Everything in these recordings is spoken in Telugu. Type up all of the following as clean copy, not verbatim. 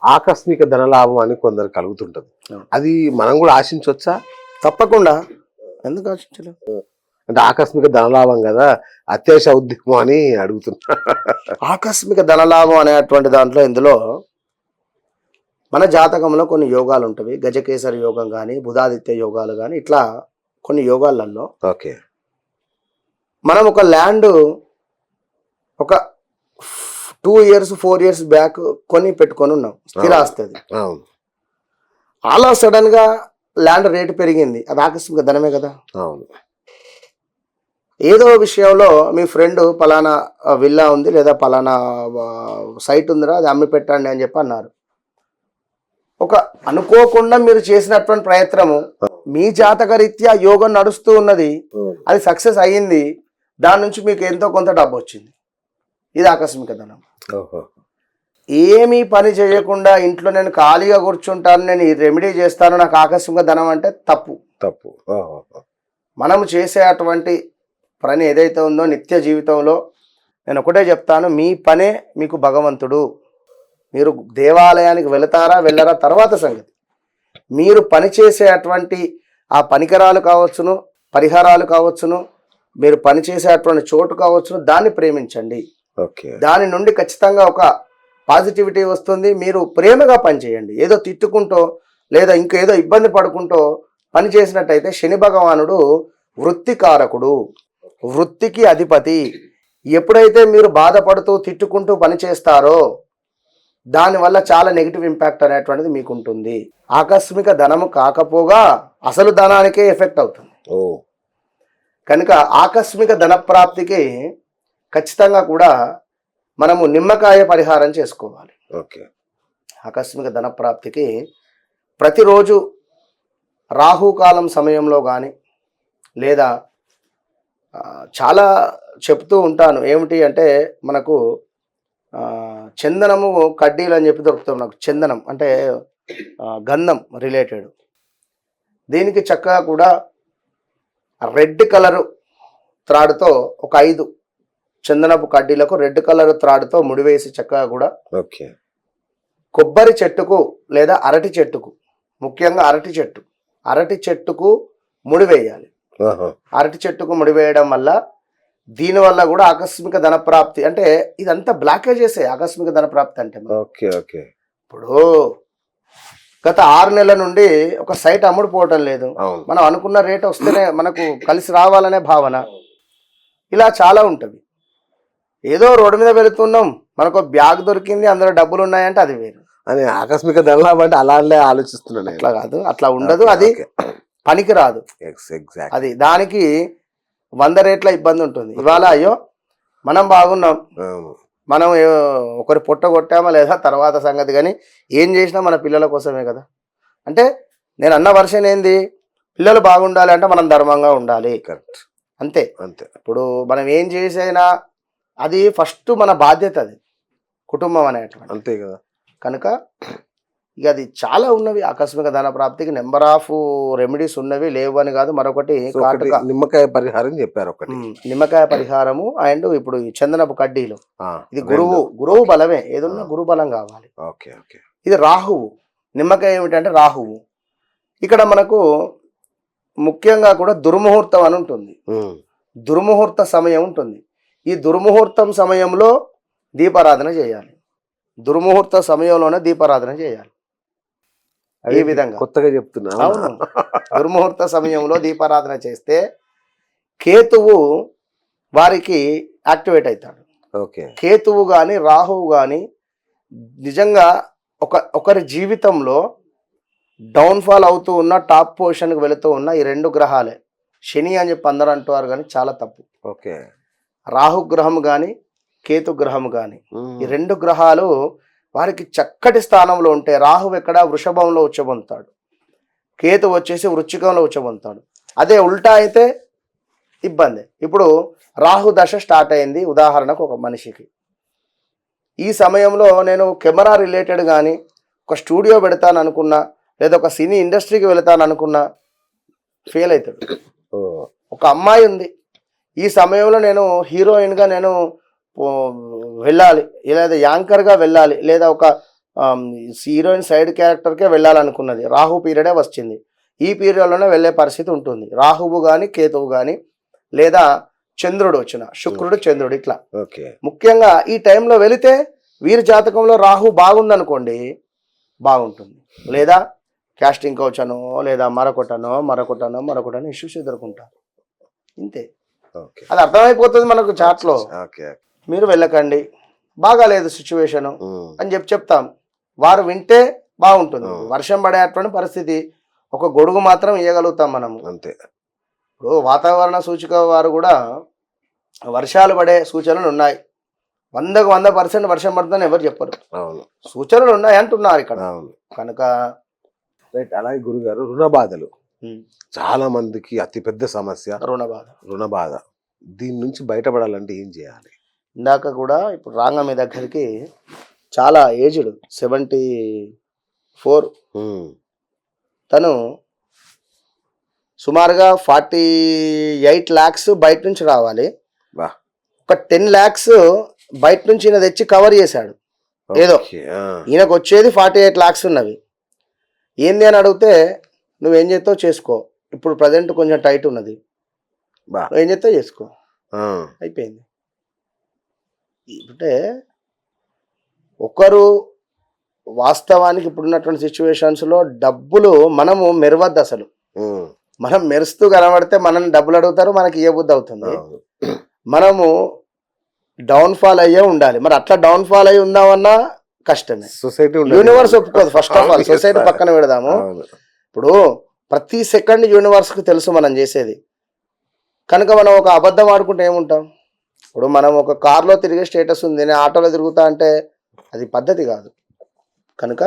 ఆకస్మిక ధనలాభం అని కొందరు కలుగుతుంటది. అది మనం కూడా ఆశించవచ్చా? తప్పకుండా. ఎందుకు ఆశించలేము? అంటే ఆకస్మిక ధనలాభం కదా, అత్యాశ ఉద్యమం అని అడుగుతున్నా. ఆకస్మిక ధనలాభం అనేటువంటి దాంట్లో ఇందులో మన జాతకంలో కొన్ని యోగాలు ఉంటవి. గజకేసరి యోగం కానీ, బుధాదిత్య యోగాలు కానీ, ఇట్లా కొన్ని యోగాలలో ఓకే, మనం ఒక ల్యాండ్ ఒక 2 years 4 years బ్యాక్ కొని పెట్టుకొని ఉన్నాం, స్థిరాస్తి. అది అవును అలా సడన్ గా ల్యాండ్ రేటు పెరిగింది, అది ఆకస్మిక ధనమే కదా. అవును. ఏదో విషయంలో మీ ఫ్రెండ్ పలానా విల్లా ఉంది లేదా పలానా సైట్ ఉందిరా అది అమ్మి పెట్టండి అని చెప్పి అన్నారు. ఒక అనుకోకుండా మీరు చేసినటువంటి ప్రయత్నము మీ జాతక రీత్యా యోగం నడుస్తూ ఉన్నది, అది సక్సెస్ అయ్యింది, దాని నుంచి మీకు ఎంతో కొంత డబ్బు వచ్చింది. ఇది ఆకస్మిక ధనం. ఏమీ పని చేయకుండా ఇంట్లో నేను ఖాళీగా కూర్చుంటాను, నేను ఈ రెమెడీ చేస్తాను, నాకు ఆకస్మిక ధనం అంటే తప్పు. తప్పు. మనము చేసే అటువంటి పని ఏదైతే ఉందో నిత్య జీవితంలో, నేను ఒకటే చెప్తాను, మీ పనే మీకు భగవంతుడు. మీరు దేవాలయానికి వెళతారా వెళ్ళరా తర్వాత సంగతి. మీరు పని చేసే అటువంటి ఆ పరికరాలు కావచ్చును, పరిహారాలు కావచ్చును, మీరు పని చేసే అటువంటి చోటు కావచ్చును, దాన్ని ప్రేమించండి. దాని నుండి ఖచ్చితంగా ఒక పాజిటివిటీ వస్తుంది. మీరు ప్రేమగా పనిచేయండి. ఏదో తిట్టుకుంటూ లేదా ఇంకేదో ఇబ్బంది పడుకుంటూ పని చేసినట్టయితే శని భగవానుడు వృత్తికారకుడు, వృత్తికి అధిపతి. ఎప్పుడైతే మీరు బాధపడుతూ తిట్టుకుంటూ పని చేస్తారో దానివల్ల చాలా నెగిటివ్ ఇంపాక్ట్ అనేటువంటిది మీకు ఉంటుంది. ఆకస్మిక ధనము కాకపోగా అసలు ధనానికే ఎఫెక్ట్ అవుతుంది. కనుక ఆకస్మిక ధన ప్రాప్తికి ఖచ్చితంగా కూడా మనము నిమ్మకాయ పరిహారం చేసుకోవాలి. ఆకస్మిక ధన ప్రాప్తికి ప్రతిరోజు రాహుకాలం సమయంలో కానీ లేదా చాలా చెప్తూ ఉంటాను, ఏమిటి అంటే మనకు చందనము కడ్డీలు అని చెప్పి దొరుకుతాం. నాకు చందనం అంటే గంధం రిలేటెడ్. దీనికి చక్కగా కూడా రెడ్ కలరు త్రాడుతో ఒక 5 చందనపు కడ్డీలకు రెడ్ కలర్ త్రాడుతో ముడివేసి చక్కగా కూడా కొబ్బరి చెట్టుకు లేదా అరటి చెట్టుకు, ముఖ్యంగా అరటి చెట్టుకు ముడివేయాలి. అరటి చెట్టుకు ముడివేయడం వల్ల దీనివల్ల కూడా ఆకస్మిక ధన ప్రాప్తి, అంటే ఇదంతా బ్లాకేజెసే ఆకస్మిక ధన ప్రాప్తి అంటే. ఇప్పుడు గత 6 నెలల నుండి ఒక సైట్ అమ్ముడుపోవటం లేదు, మనం అనుకున్న రేట్ వస్తేనే మనకు కలిసి రావాలనే భావన, ఇలా చాలా ఉంటుంది. ఏదో రోడ్డు మీద వెళుతున్నాం, మనకు బ్యాగ్ దొరికింది, అందులో డబ్బులు ఉన్నాయంటే అది వేరు. అని ఆకస్మిక ధనలాభం అంటే అలానే ఆలోచిస్తున్నాను. అట్లా కాదు, అట్లా ఉండదు, అది పనికి రాదు. అది దానికి 100 రేట్ల ఇబ్బంది ఉంటుంది. ఇవాళ అయ్యో మనం బాగున్నాం, మనం ఒకరి పొట్ట కొట్టామా లేదా తర్వాత సంగతి, కానీ ఏం చేసినా మన పిల్లల కోసమే కదా. అంటే నేను అన్న వర్షన్ ఏంది, పిల్లలు బాగుండాలి అంటే మనం ధర్మంగా ఉండాలి. కరెక్ట్, అంతే. ఇప్పుడు మనం ఏం చేసైనా అది ఫస్ట్ మన బాధ్యత, అది కుటుంబం అనేటువంటి, అంతే కదా. కనుక ఇక అది చాలా ఉన్నవి ఆకస్మిక ధన ప్రాప్తికి, నెంబర్ ఆఫ్ రెమెడీస్ ఉన్నవి, లేవు అని కాదు. మరొకటి నిమ్మకాయ పరిహారం చెప్పారు, ఒకటి నిమ్మకాయ పరిహారము. అండ్ ఇప్పుడు ఈ చందనపు కడ్డీలు, ఇది గురువు బలమే, ఏదన్నా గురు బలం కావాలి. ఇది రాహువు, నిమ్మకాయ ఏమిటంటే రాహువు. ఇక్కడ మనకు ముఖ్యంగా కూడా దుర్ముహూర్తం అని ఉంటుంది, దుర్ముహూర్త సమయం ఉంటుంది. ఈ దుర్ముహూర్తం సమయంలో దీపారాధన చేయాలి, దుర్ముహూర్త సమయంలోనే దీపారాధన చేయాలి. ఈ విధంగా కొత్తగా చెప్తున్నా. అవును, దుర్ముహూర్త సమయంలో దీపారాధన చేస్తే కేతువు వారికి యాక్టివేట్ అవుతాడు. కేతువు కానీ రాహువు కానీ నిజంగా ఒకరి జీవితంలో డౌన్ఫాల్ అవుతూ ఉన్న, టాప్ పొజిషన్కి వెళుతూ ఉన్న ఈ 2 గ్రహాలే. శని అని చెప్పి అందరూ అంటున్నారు కానీ చాలా తప్పు. రాహుగ్రహం కానీ కేతుగ్రహం కానీ, ఈ 2 గ్రహాలు వారికి చక్కటి స్థానంలో ఉంటే, రాహువు ఎక్కడ వృషభంలో ఉచ్చబొందుతాడు, కేతు వచ్చేసి వృశ్చికంలో ఉచ్చబొందుతాడు. అదే ఉల్టా అయితే ఇబ్బంది. ఇప్పుడు రాహు దశ స్టార్ట్ అయింది ఉదాహరణకు ఒక మనిషికి, ఈ సమయంలో నేను కెమెరా రిలేటెడ్ కానీ ఒక స్టూడియో పెడతాను అనుకున్నా, లేదా ఒక సినీ ఇండస్ట్రీకి వెళతాను అనుకున్నా ఫెయిల్ అవుతాడు. ఒక అమ్మాయి ఉంది, ఈ సమయంలో నేను హీరోయిన్గా నేను వెళ్ళాలి, లేదా యాంకర్గా వెళ్ళాలి, లేదా ఒక హీరోయిన్ సైడ్ క్యారెక్టర్కే వెళ్ళాలనుకున్నది, రాహు పీరియడే వచ్చింది. ఈ పీరియడ్లోనే వెళ్ళే పరిస్థితి ఉంటుంది. రాహువు కానీ కేతువు కానీ లేదా చంద్రుడు వచ్చిన, శుక్రుడు చంద్రుడు ఇట్లా. ఓకే. ముఖ్యంగా ఈ టైంలో వెళితే వీరి జాతకంలో రాహు బాగుందనుకోండి బాగుంటుంది, లేదా క్యాస్టింగ్ కౌచ్ అనో లేదా మరొకటనో ఇష్యూస్ ఎదుర్కొంటారు. ఇంతే, ఓకే. అది అర్థమైపోతుంది మనకు చాట్లో. ఓకే. మీరు వెళ్ళకండి, బాగాలేదు సిచ్యువేషను ఉమ్. అని చెప్తాం. వారు వింటే బాగుంటుంది. వర్షం పడేటువంటి పరిస్థితి ఒక గొడుగు మాత్రం ఇవ్వగలుగుతాం మనము. అంతే. ఇప్పుడు వాతావరణ సూచిక వారు కూడా వర్షాలు పడే సూచనలు ఉన్నాయి. 100% వర్షం పడుతుందని ఎవరు చెప్పరు, అవును, సూచనలు ఉన్నాయి అంటున్నారు ఇక్కడ. అవును. కనుక రైట్. అలాగే గురుగారు, రుణ బాధలు చాలా మందికి అతిపెద్ద సమస్య. రుణ బాధ, దీని నుంచి బయటపడాలంటే ఏం చేయాలి? ఇందాక కూడా ఇప్పుడు రాంగ మీ దగ్గరికి చాలా ఏజ్డ్ 74 తను సుమారుగా 48 lakhs బయట నుంచి రావాలి. వా. ఒక 10 lakhs బయట నుంచి ఈయన తెచ్చి కవర్ చేశాడు. ఏదో ఓకే. ఈయనకు వచ్చేది 48 lakhs ఉన్నవి. ఏంది అని అడిగితే నువ్వేం చేస్తావు చేసుకో, ఇప్పుడు ప్రజెంట్ కొంచెం టైట్ ఉన్నది, బా. నువ్వేం చేస్తావు చేసుకో, ఆ. అయిపోయింది. అంటే ఒకరు వాస్తవానికి ఇప్పుడున్నటువంటి సిచ్యువేషన్స్లో డబ్బులు మనము మెరవద్దు అసలు. ఉమ్. మనం మెరుస్తూ కనబడితే మనల్ని డబ్బులు అడుగుతారు, మనకి ఇవ్వబుద్ధి అవుతుంది. అవును. మనము డౌన్ఫాల్ అయ్యే ఉండాలి. మరి అట్లా డౌన్ఫాల్ అయ్యి ఉందామన్నా కష్టమే. సొసైటీ యూనివర్స్ ఒప్పుకోదు. ఫస్ట్ ఆఫ్ ఆల్ సొసైటీ పక్కన పెడదాము. అవును. ఇప్పుడు ప్రతి సెకండ్ యూనివర్స్కి తెలుసు మనం చేసేది. కనుక మనం ఒక అబద్ధం ఆడుకుంటే ఏముంటాం? ఇప్పుడు మనం ఒక కార్లో తిరిగే స్టేటస్ ఉంది, నేను ఆటోలో తిరుగుతా అంటే అది పద్ధతి కాదు. కనుక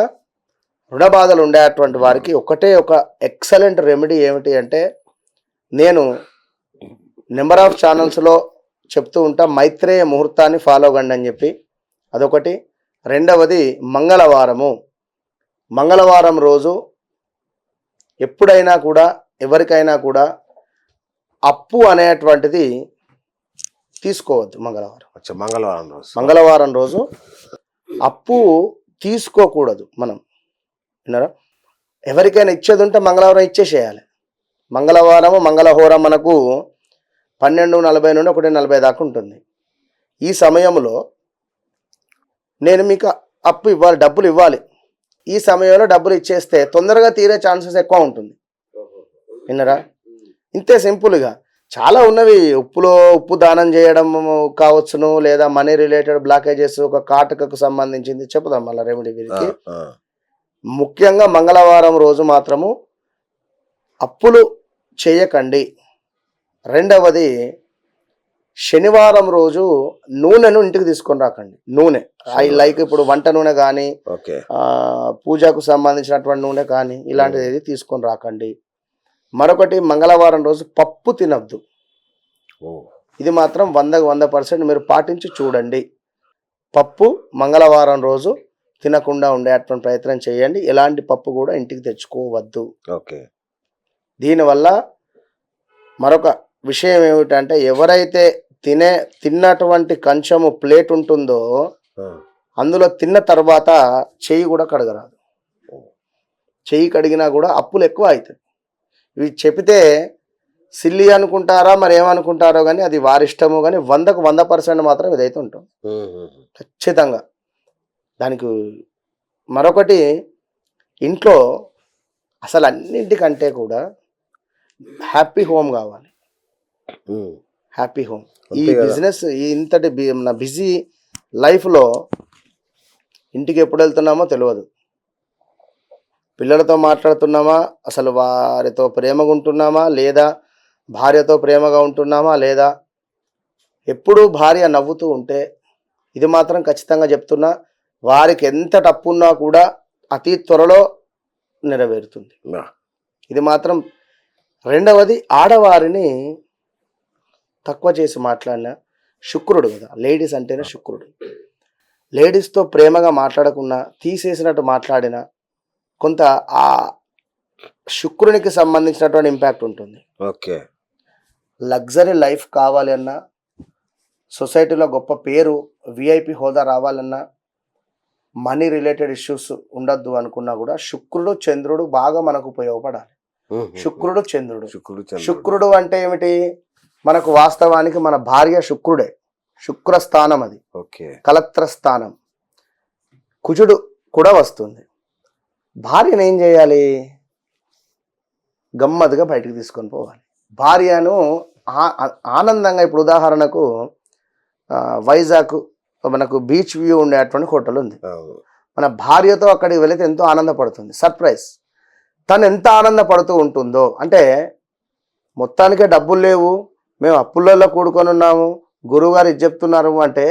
రుణ బాధలు ఉండేటువంటి వారికి ఒకటే ఒక ఎక్సలెంట్ రెమెడీ ఏమిటి అంటే, నేను నెంబర్ ఆఫ్ ఛానల్స్లో చెప్తూ ఉంటా, మైత్రేయ ముహూర్తాన్ని ఫాలో కండి అని చెప్పి. అదొకటి. రెండవది మంగళవారం రోజు ఎప్పుడైనా కూడా ఎవరికైనా కూడా అప్పు అనేటువంటిది తీసుకోవద్దు. మంగళవారం రోజు అప్పు తీసుకోకూడదు. మనం విన్నారా? ఎవరికైనా ఇచ్చేది ఉంటే మంగళవారం ఇచ్చేసేయాలి. మంగళహోరం మనకు 12:40 నుండి 1:40 దాకా ఉంటుంది. ఈ సమయంలో నేను మీకు అప్పు ఇవ్వాలి, డబ్బులు ఇవ్వాలి. ఈ సమయంలో డబ్బులు ఇచ్చేస్తే తొందరగా తీరే ఛాన్సెస్ ఎక్కువ ఉంటుంది. విన్నారా? ఇంతే సింపుల్గా. చాలా ఉన్నవి. ఉప్పు దానం చేయడం కావచ్చును, లేదా మనీ రిలేటెడ్ బ్లాకేజెస్, ఒక కాటుకకు సంబంధించింది చెప్పుదాం మళ్ళీ రెమెడీ వీరికి. ముఖ్యంగా మంగళవారం రోజు మాత్రము అప్పులు చేయకండి. రెండవది, శనివారం రోజు నూనెను ఇంటికి తీసుకొని రాకండి. నూనె లైక్ ఇప్పుడు వంట నూనె కానీ, పూజకు సంబంధించినటువంటి నూనె కానీ, ఇలాంటిది ఏది తీసుకొని రాకండి. మరొకటి, మంగళవారం రోజు పప్పు తినద్దు. ఇది మాత్రం 100% మీరు పాటించి చూడండి. పప్పు మంగళవారం రోజు తినకుండా ఉండేటువంటి ప్రయత్నం చేయండి. ఎలాంటి పప్పు కూడా ఇంటికి తెచ్చుకోవద్దు. దీనివల్ల మరొక విషయం ఏమిటంటే, ఎవరైతే తిన్నటువంటి కంచము ప్లేట్ ఉంటుందో అందులో తిన్న తర్వాత చెయ్యి కూడా కడగరాదు. చెయ్యి కడిగినా కూడా అప్పులు ఎక్కువ అవుతాయి. ఇవి చెప్తే సిల్లి అనుకుంటారా మరి ఏమనుకుంటారో కానీ అది వారిష్టము. కానీ 100% మాత్రం ఇదైతే ఉంటాం ఖచ్చితంగా. దానికి మరొకటి, ఇంట్లో అసలు అన్నింటికంటే కూడా హ్యాపీ హోమ్ కావాలి. Happy home. ఈ బిజినెస్ ఇంతటి బిజీ లైఫ్లో ఇంటికి ఎప్పుడు వెళ్తున్నామో తెలియదు. పిల్లలతో మాట్లాడుతున్నామా, అసలు వారితో ప్రేమగా ఉంటున్నామా, లేదా భార్యతో ప్రేమగా ఉంటున్నామా, లేదా ఎప్పుడూ భార్య నవ్వుతూ ఉంటే, ఇది మాత్రం ఖచ్చితంగా చెప్తున్నా, వారికి ఎంత తప్పున్నా కూడా అతి త్వరలో నెరవేరుతుంది. ఇది మాత్రం. రెండవది, ఆడవారిని తక్కువ చేసి మాట్లాడిన శుక్రుడు కదా, లేడీస్ అంటేనే శుక్రుడు. లేడీస్తో ప్రేమగా మాట్లాడకున్నా, తీసేసినట్టు మాట్లాడినా కొంత ఆ శుక్రునికి సంబంధించినటువంటి ఇంపాక్ట్ ఉంటుంది. లగ్జరీ లైఫ్ కావాలి అన్నా, సొసైటీలో గొప్ప పేరు, విఐపి హోదా రావాలన్నా మనీ రిలేటెడ్ ఇష్యూస్ ఉండద్దు అనుకున్నా కూడా శుక్రుడు చంద్రుడు బాగా మనకు ఉపయోగపడాలి. శుక్రుడు చంద్రుడు. శుక్రుడు అంటే ఏమిటి? మనకు వాస్తవానికి మన భార్య శుక్రుడే, శుక్ర స్థానం అది, కలత్ర స్థానం. కుజుడు కూడా వస్తుంది. భార్యను ఏం చేయాలి? గమ్మత్తుగా బయటికి తీసుకొని పోవాలి. భార్యను ఆనందంగా, ఇప్పుడు ఉదాహరణకు వైజాగ్ మనకు బీచ్ వ్యూ ఉండేటువంటి హోటల్ ఉంది. మన భార్యతో అక్కడికి వెళితే ఎంతో ఆనందపడుతుంది. సర్ప్రైజ్. తను ఎంత ఆనందపడుతూ ఉంటుందో, అంటే మొత్తానికే డబ్బులు లేవు, మేము అప్పులలో కూడుకొని ఉన్నాము, గురువుగారు ఇది చెప్తున్నారు అంటే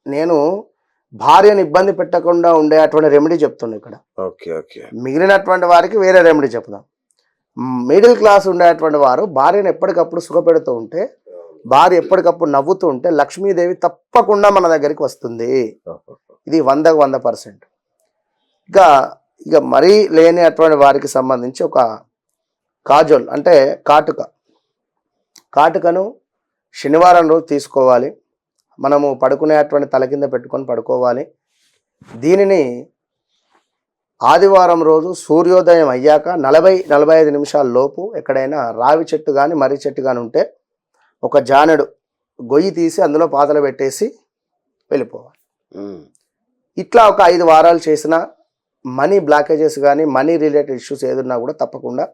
నేను భార్యను ఇబ్బంది పెట్టకుండా ఉండేటువంటి రెమెడీ చెప్తున్నా ఇక్కడ. మిగిలినటువంటి వారికి వేరే రెమెడీ చెప్దాం. మిడిల్ క్లాస్ ఉండేటువంటి వారు భార్యను ఎప్పటికప్పుడు సుఖపెడుతూ ఉంటే, భార్య ఎప్పటికప్పుడు నవ్వుతూ ఉంటే లక్ష్మీదేవి తప్పకుండా మన దగ్గరికి వస్తుంది. ఇది 100% ఇక మరీ లేని అటువంటి వారికి సంబంధించి ఒక కాజోల్ అంటే కాటుకను శనివారం రోజు తీసుకోవాలి. మనము పడుకునేటువంటి తల కింద పెట్టుకొని పడుకోవాలి. దీనిని ఆదివారం రోజు సూర్యోదయం అయ్యాక 40-45 నిమిషాల లోపు ఎక్కడైనా రావి చెట్టు కానీ మర్రి చెట్టు కానీ ఉంటే ఒక జానెడు గొయ్యి తీసి అందులో పాతలు పెట్టేసి వెళ్ళిపోవాలి. ఇట్లా ఒక 5 వారాలు చేసిన మనీ బ్లాకేజెస్ కానీ మనీ రిలేటెడ్ ఇష్యూస్ ఏదున్నా కూడా తప్పకుండా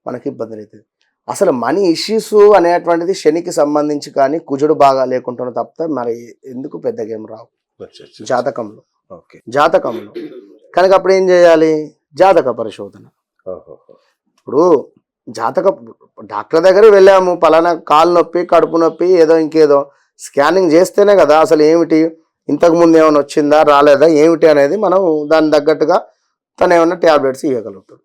మనకి ఇబ్బంది అవుతుంది. అసలు మనీ ఇష్యూస్ అనేటువంటిది శనికి సంబంధించి కానీ కుజుడు బాగా లేకుండా తప్ప మరి ఎందుకు పెద్ద గేమ్ రావు జాతకంలో. కనుక అప్పుడు ఏం చేయాలి? జాతక పరిశోధన. ఇప్పుడు డాక్టర్ దగ్గర వెళ్ళాము, పలానా కాలు నొప్పి, కడుపు నొప్పి, ఏదో ఇంకేదో స్కానింగ్ చేస్తేనే కదా అసలు ఏమిటి, ఇంతకుముందు ఏమైనా వచ్చిందా రాలేదా ఏమిటి అనేది మనం దాని తగ్గట్టుగా తను ఏమన్నా ట్యాబ్లెట్స్ ఇవ్వగలుగుతాం.